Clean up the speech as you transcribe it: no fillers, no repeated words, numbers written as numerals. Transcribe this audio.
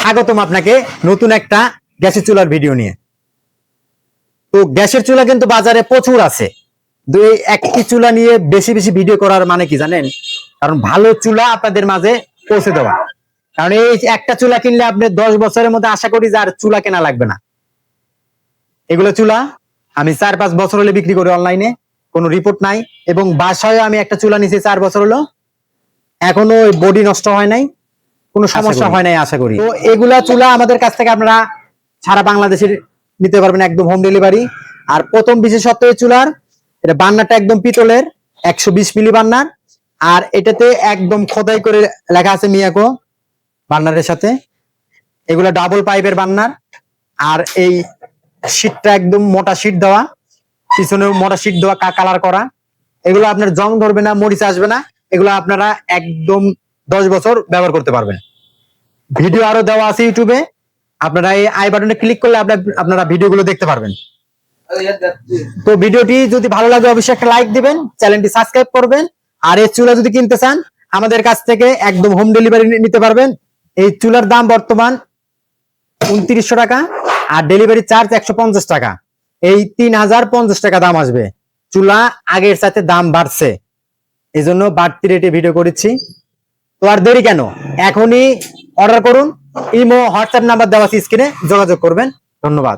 স্বাগতম আপনাকে নতুন একটা গ্যাসের চুলার ভিডিও নিয়ে। তো গ্যাসের চুলা কিন্তু বাজারে প্রচুর আছে। এই একটি চুলা নিয়ে বেশি বেশি ভিডিও করার মানে কি জানেন? কারণ ভালো চুলা আপনাদের মাঝে পৌঁছে দেওয়া। কারণ এই একটা চুলা কিনলে আপনি 10 বছরের মধ্যে আশা করি যে আর চুলা কেনা লাগবে না। এগুলো চুলা আমি 4-5 বছর হলে বিক্রি করি অনলাইনে, কোনো রিপোর্ট নাই। এবং বাসায় আমি একটা চুলা নিয়েছি 4 বছর হলো, এখনো বডি নষ্ট হয় নাই, কোনো সমস্যা হয় নাই আশা করি। তো এগুলা চুলা আমাদের কাছ থেকে আপনারা সারা বাংলাদেশের নিতে পারবেন, একদম হোম ডেলিভারি। আর প্রথম বিশেষত্ব এই চুলার, এটা বান্নারটা একদম পিতলের 120 মিলি বান্নার। আর এটাতে একদম খোদাই করে লেখা আছে মিয়াকো বান্নারের সাথে। এগুলা ডাবল পাইপের বান্নার। আর এই শীটটা একদম মোটা শীট দেওয়া, পিছনেও মোটা শীট দেওয়া, কালার করা। এগুলো আপনার জং ধরবে না, মরিচ আসবে না। এগুলো আপনারা একদম 10 বছর ব্যবহার করতে পারবেন। ভিডিও আরো দেওয়া আছে ইউটিউবে, আপনারা এই আই বাটনে ক্লিক করলে আপনারা ভিডিওগুলো দেখতে পারবেন। তো ভিডিওটি যদি ভালো লাগে অবশ্যই একটা লাইক দিবেন, চ্যানেলটি সাবস্ক্রাইব করবেন। আর এই চুলা যদি কিনতে চান আমাদের কাছ থেকে একদম হোম ডেলিভারি নিতে পারবেন। এই চুলার দাম বর্তমান 2900 টাকা, আর ডেলিভারি চার্জ 150 টাকা। এই 3050 টাকা দাম আসবে। চুলা আগের সাথে দাম বাড়ছে, এই জন্য বাড়তি রেটে ভিডিও করেছি। তো আর দেরি কেন, এখনই অর্ডার করুন। ইমো হোয়াটসঅ্যাপ নাম্বার দেওয়া আছে স্ক্রিনে, যোগাযোগ করবেন। ধন্যবাদ।